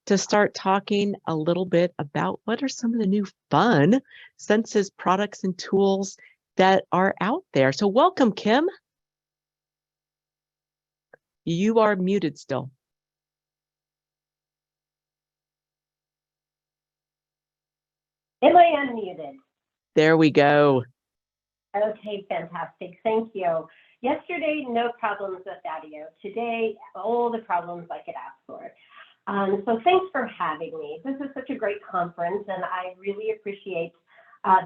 to start talking a little bit about what are some of the new fun census products and tools that are out there. So welcome, Kim. You are muted still. Am I unmuted? There we go. Okay, fantastic. Thank you. Yesterday, no problems with audio. Today, all the problems I could ask for. So thanks for having me. This is such a great conference, and I really appreciate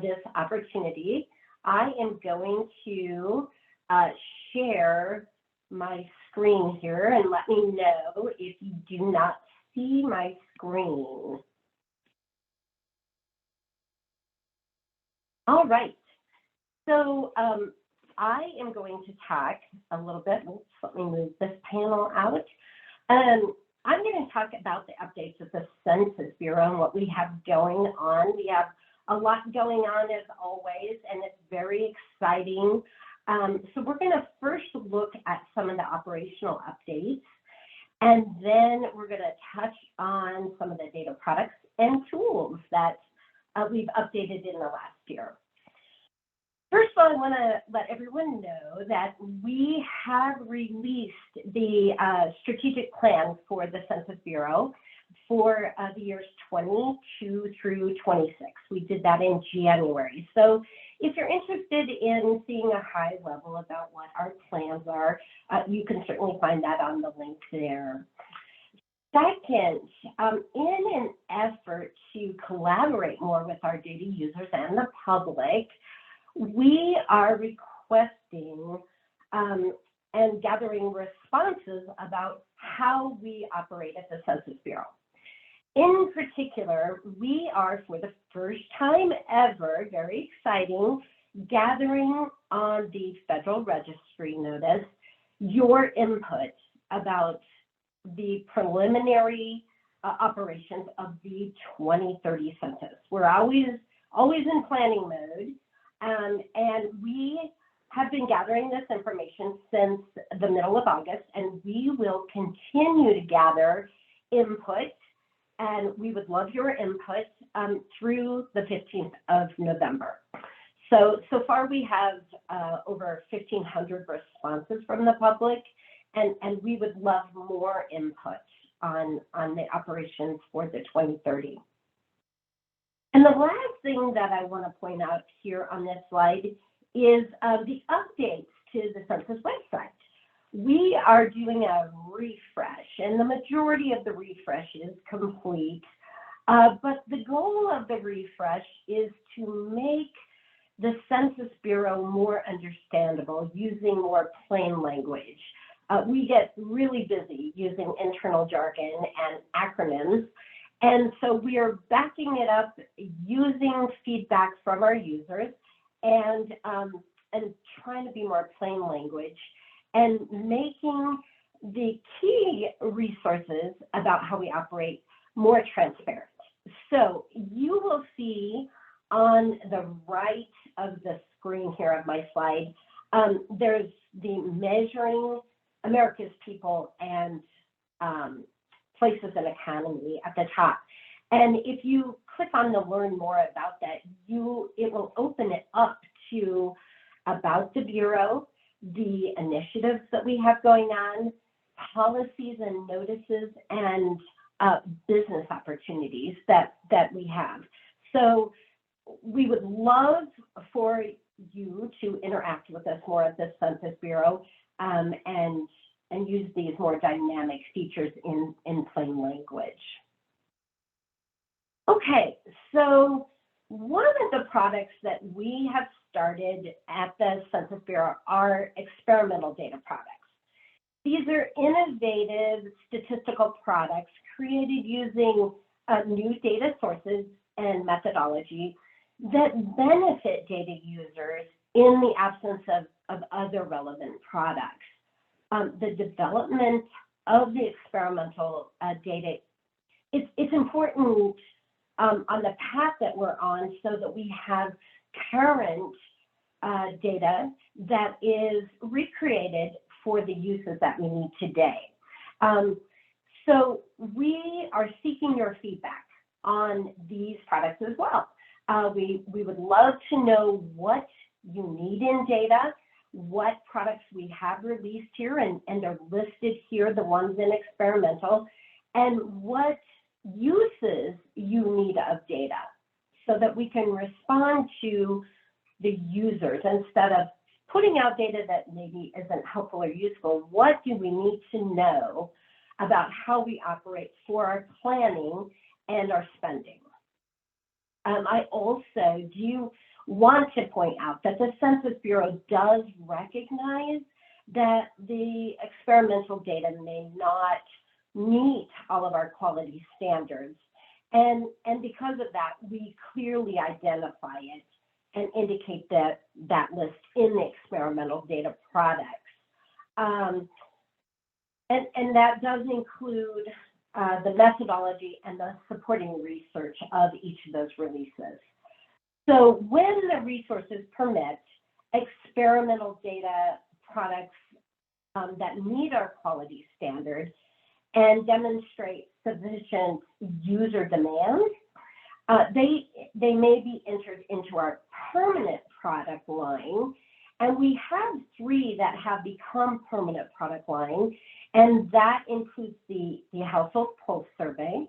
this opportunity. I am going to share my screen here and let me know if you do not see my screen. All right. So I am going to talk a little bit. Oops, let me move this panel out. I'm going to talk about the updates of the Census Bureau and what we have going on. We have a lot going on as always, and it's very exciting. So we're going to first look at some of the operational updates, and then we're going to touch on some of the data products and tools that we've updated in the last year. First of all, I want to let everyone know that we have released the strategic plan for the Census Bureau for the years 22 through 26. We did that in January. So if you're interested in seeing a high level about what our plans are, you can certainly find that on the link there. Second, in an effort to collaborate more with our data users and the public, we are requesting and gathering responses about how we operate at the Census Bureau. In particular, we are, for the first time ever, very exciting, gathering on the Federal Registry notice your input about the preliminary operations of the 2030 census. We're always in planning mode. And we have been gathering this information since the middle of August, and we will continue to gather input, and we would love your input through the 15th of November. So far we have over 1,500 responses from the public, and we would love more input on the operations for the 2030. And the last thing that I want to point out here on this slide is the updates to the Census website. We are doing a refresh, and the majority of the refresh is complete. But the goal of the refresh is to make the Census Bureau more understandable using more plain language. We get really busy using internal jargon and acronyms. And so we are backing it up using feedback from our users and trying to be more plain language and making the key resources about how we operate more transparent. So you will see on the right of the screen here of my slide, there's the Measuring America's People and Places and Economy at the top. And if you click on to learn more about that, it will open it up to about the Bureau, the initiatives that we have going on, policies and notices, and business opportunities that we have. So we would love for you to interact with us more at the Census Bureau and use these more dynamic features in plain language. Okay, so one of the products that we have started at the Census Bureau are experimental data products. These are innovative statistical products created using new data sources and methodology that benefit data users in the absence of other relevant products. The development of the experimental data, it's important on the path that we're on so that we have current data that is recreated for the uses that we need today. So we are seeking your feedback on these products as well. We would love to know what you need in data, what products we have released here and are listed here, the ones in experimental, and what uses you need of data so that we can respond to the users instead of putting out data that maybe isn't helpful or useful. What do we need to know about how we operate for our planning and our spending? I also do want to point out that the Census Bureau does recognize that the experimental data may not meet all of our quality standards. And because of that, we clearly identify it and indicate that list in the experimental data products. And that does include the methodology and the supporting research of each of those releases. So when the resources permit, experimental data products that meet our quality standards and demonstrate sufficient user demand, they may be entered into our permanent product line. And we have 3 that have become permanent product line, and that includes the Household Pulse Survey,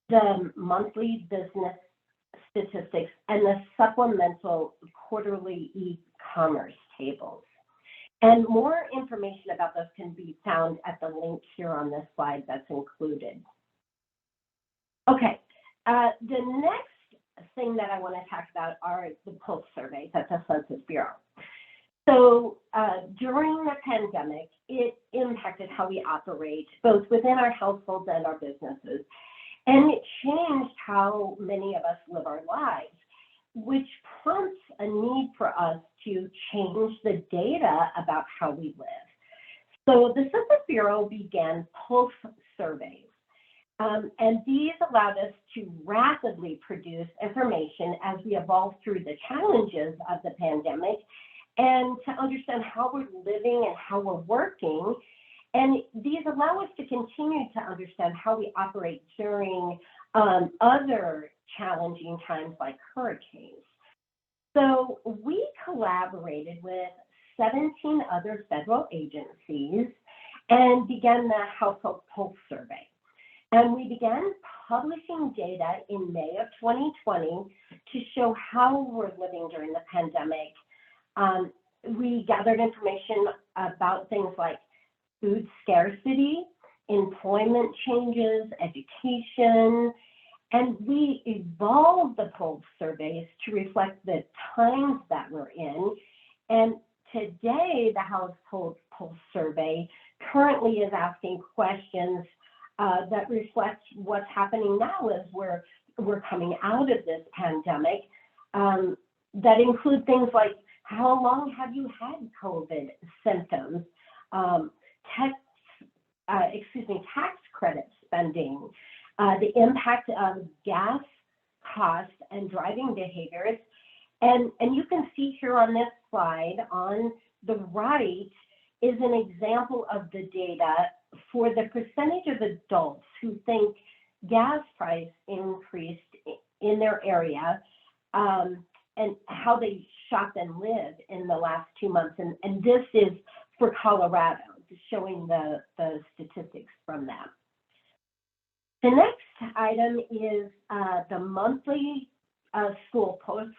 the monthly business statistics, and the supplemental quarterly e-commerce tables. And more information about those can be found at the link here on this slide that's included. Okay, the next thing that I want to talk about are the pulse surveys at the Census Bureau. So during the pandemic, it impacted how we operate, both within our households and our businesses. And it changed how many of us live our lives, which prompts a need for us to change the data about how we live. So the Census Bureau began pulse surveys, and these allowed us to rapidly produce information as we evolved through the challenges of the pandemic and to understand how we're living and how we're working. And these allow us to continue to understand how we operate during other challenging times like hurricanes. So we collaborated with 17 other federal agencies and began the Household Pulse Survey. And we began publishing data in May of 2020 to show how we're living during the pandemic. We gathered information about things like food scarcity, employment changes, education, and we evolved the pulse surveys to reflect the times that we're in. And today, the Household Pulse Survey currently is asking questions that reflect what's happening now as we're coming out of this pandemic, that include things like, how long have you had COVID symptoms? Tax credit spending, the impact of gas costs and driving behaviors. And you can see here on this slide on the right is an example of the data for the percentage of adults who think gas price increased in their area, and how they shop and live in the last 2 months. And this is for Colorado, showing the statistics from that. The next item is the monthly school pulse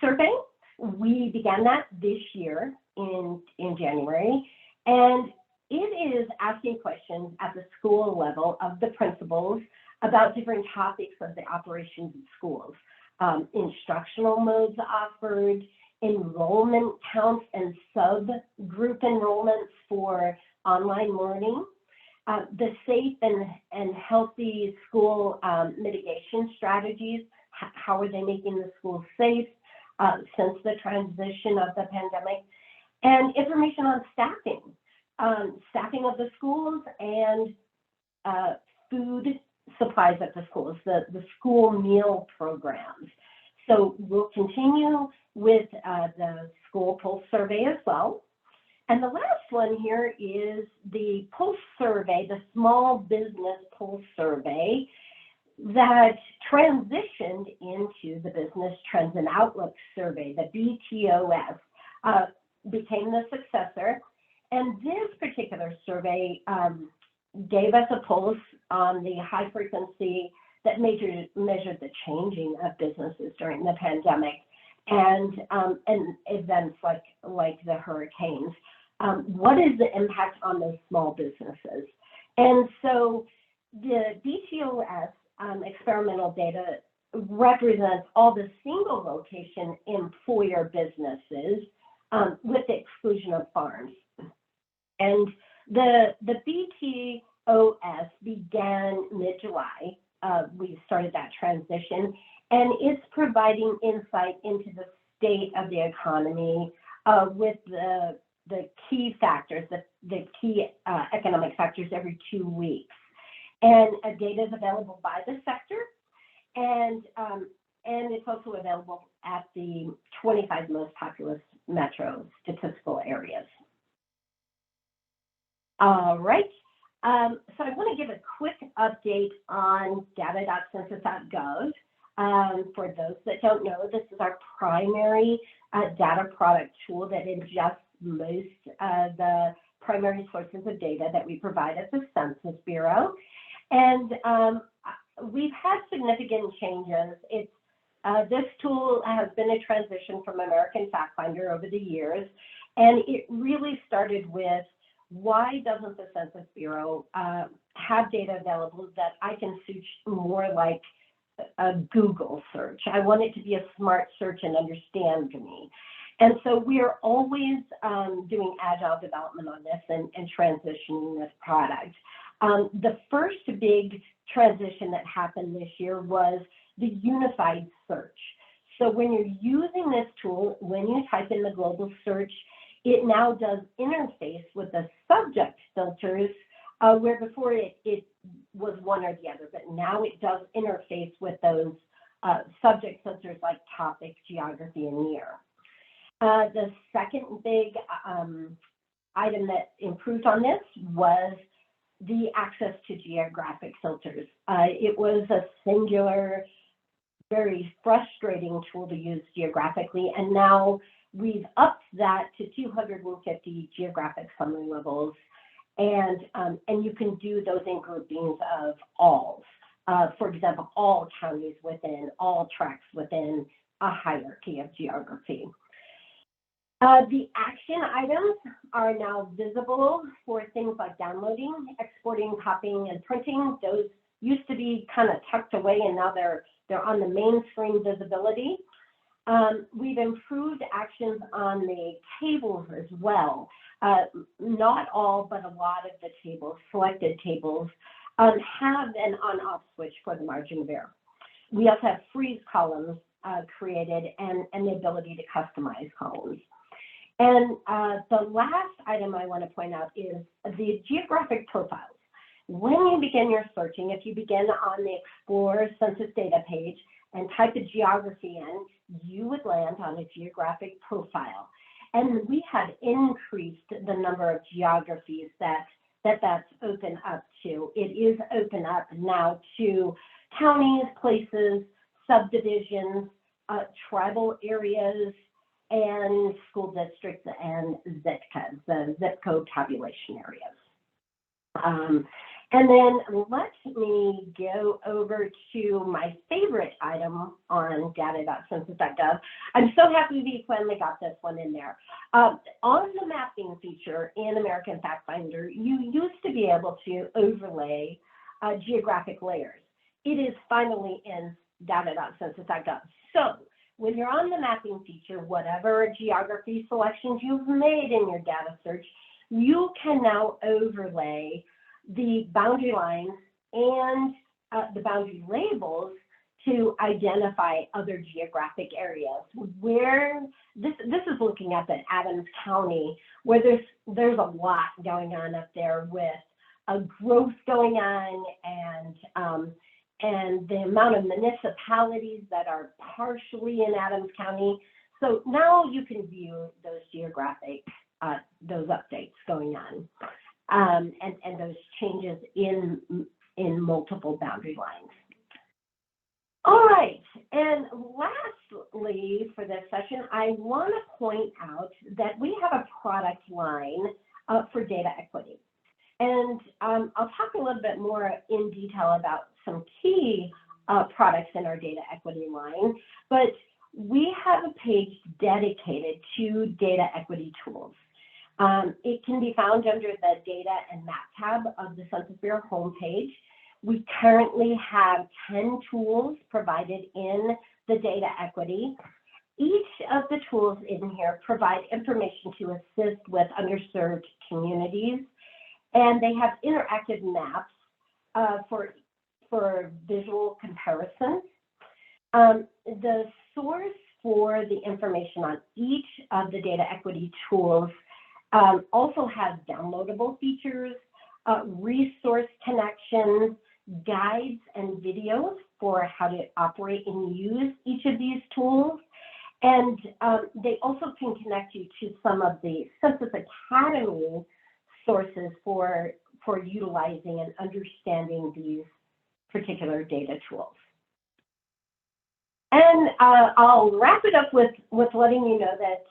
survey. We began that this year in January, and it is asking questions at the school level of the principals about different topics of the operations of schools, instructional modes offered, enrollment counts and subgroup enrollments for online learning, the safe and healthy school mitigation strategies. How are they making the schools safe since the transition of the pandemic, and information on staffing of the schools and food supplies at the schools, the school meal programs. So we'll continue with the school pulse survey as well. And the last one here is the pulse survey, the small business pulse survey that transitioned into the Business Trends and Outlook survey, the BTOS, became the successor. And this particular survey gave us a pulse on the high frequency that measured the changing of businesses during the pandemic and events like the hurricanes. What is the impact on those small businesses? And so the BTOS experimental data represents all the single location employer businesses with the exclusion of farms. And the BTOS began mid-July. We started that transition, and it's providing insight into the state of the economy with the key factors, the key economic factors every 2 weeks. And data is available by the sector, and it's also available at the 25 most populous metro statistical areas. All right, so I want to give a quick update on data.census.gov. For those that don't know, this is our primary data product tool that ingests most of the primary sources of data that we provide at the Census Bureau. And we've had significant changes. This tool has been a transition from American FactFinder over the years, and it really started with, why doesn't the Census Bureau have data available that I can search more like a Google search? I want it to be a smart search and understand me. And so we are always doing agile development on this and transitioning this product. The first big transition that happened this year was the unified search. So when you're using this tool, when you type in the global search, it now does interface with the subject filters, where before it was one or the other, but now it does interface with those subject filters like topic, geography, and year. The second big item that improved on this was the access to geographic filters. It was a singular, very frustrating tool to use geographically, and now we've upped that to 250 geographic summary levels, and you can do those in groupings of alls. For example, all counties within, all tracts within a hierarchy of geography. The action items are now visible for things like downloading, exporting, copying, and printing. Those used to be kind of tucked away, and now they're on the main screen visibility. We've improved actions on the tables as well. Not all, but a lot of the tables, selected tables, have an on-off switch for the margin of error. We also have freeze columns created and the ability to customize columns. And the last item I want to point out is the geographic profiles. When you begin your searching, if you begin on the Explore Census Data page and type a geography in, you would land on a geographic profile. And we have increased the number of geographies that's open up to. It is open up now to counties, places, subdivisions, tribal areas, and school districts and zip codes, the zip code tabulation areas. And then let me go over to my favorite item on data.census.gov. I'm so happy we finally got this one in there. On the mapping feature in American FactFinder, you used to be able to overlay geographic layers. It is finally in data.census.gov. So when you're on the mapping feature, whatever geography selections you've made in your data search, you can now overlay the boundary lines and the boundary labels to identify other geographic areas. Where this is looking up at Adams County, where there's a lot going on up there with a growth going on and the amount of municipalities that are partially in Adams County. So now you can view those geographic updates going on, and those changes in multiple boundary lines. All right, and lastly for this session, I want to point out that we have a product line for data equity. And I'll talk a little bit more in detail about some key products in our data equity line, but we have a page dedicated to data equity tools. It can be found under the Data and Map tab of the Census Bureau homepage. We currently have 10 tools provided in the data equity. Each of the tools in here provide information to assist with underserved communities, and they have interactive maps for visual comparison. The source for the information on each of the data equity tools also has downloadable features, resource connections, guides and videos for how to operate and use each of these tools. And they also can connect you to some of the Census Academy sources for utilizing and understanding these particular data tools. And I'll wrap it up with letting you know that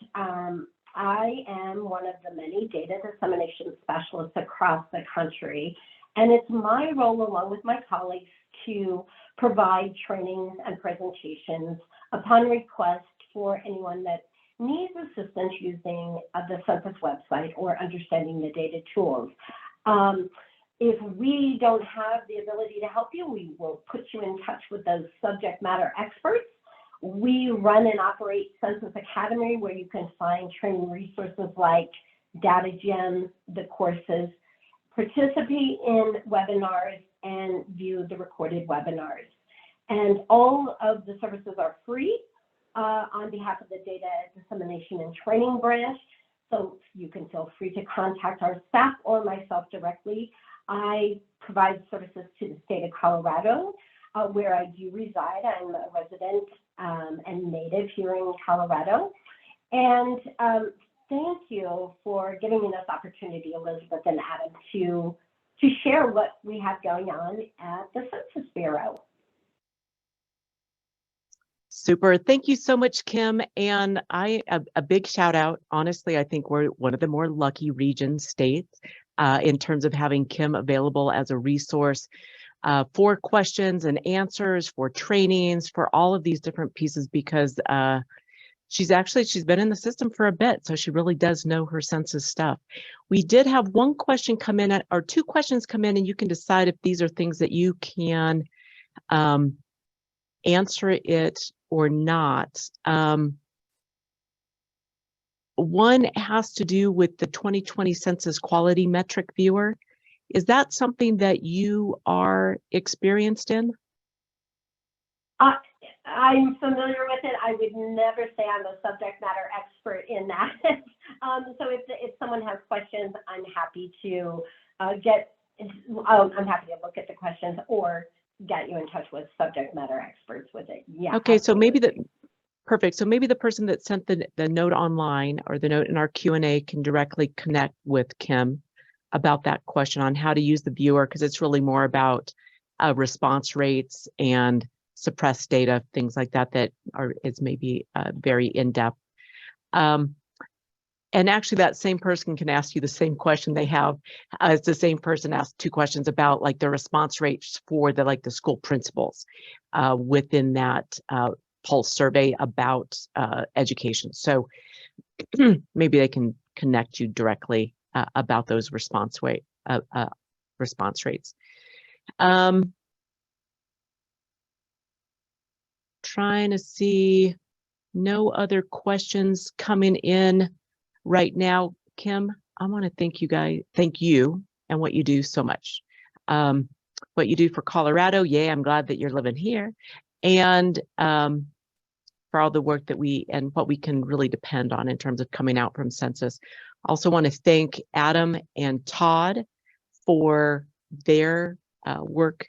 I am one of the many data dissemination specialists across the country, and it's my role, along with my colleagues, to provide trainings and presentations upon request for anyone that needs assistance using the Census website or understanding the data tools. If we don't have the ability to help you, we will put you in touch with those subject matter experts. We run and operate Census Academy, where you can find training resources like data gems, the courses, participate in webinars, and view the recorded webinars. And all of the services are free on behalf of the Data Dissemination and Training Branch, so you can feel free to contact our staff or myself directly. I provide services to the state of Colorado, where I do reside. I'm a resident and native here in Colorado. And thank you for giving me this opportunity, Elizabeth and Adam, to share what we have going on at the Census Bureau. Super. Thank you so much, Kim. And a big shout out. Honestly, I think we're one of the more lucky region states in terms of having Kim available as a resource for questions and answers, for trainings, for all of these different pieces, because she's been in the system for a bit, so she really does know her census stuff. We did have one question come in, or two questions come in, and you can decide if these are things that you can answer it or not. One has to do with the 2020 Census Quality Metric Viewer. Is that something that you are experienced in? I'm familiar with it. I would never say I'm a subject matter expert in that. So if someone has questions, I'm happy to I'm happy to look at the questions or get you in touch with subject matter experts with it. Yeah. Okay, absolutely. so perfect. So maybe the person that sent the note online or the note in our Q&A can directly connect with Kim about that question on how to use the viewer, because it's really more about response rates and suppressed data, things like that, is maybe very in-depth. And actually that same person can ask you the same question they have as the same person asked two questions about like the response rates for the school principals within that pulse survey about education. So maybe they can connect you directly about those response rates. Trying to see, no other questions coming in right now. Kim, I want to thank you and what you do so much. What you do for Colorado, yay, I'm glad that you're living here. And for all the work that what we can really depend on in terms of coming out from census. Also want to thank Adam and Todd for their work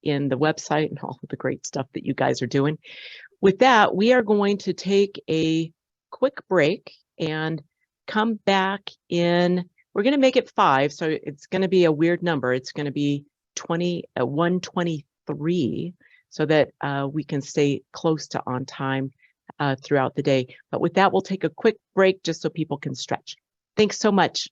in the website and all of the great stuff that you guys are doing. With that, we are going to take a quick break, and come back in, we're going to make it 5, so it's going to be a weird number. It's going to be 123, so that we can stay close to on time throughout the day. But with that, we'll take a quick break just so people can stretch. Thanks so much.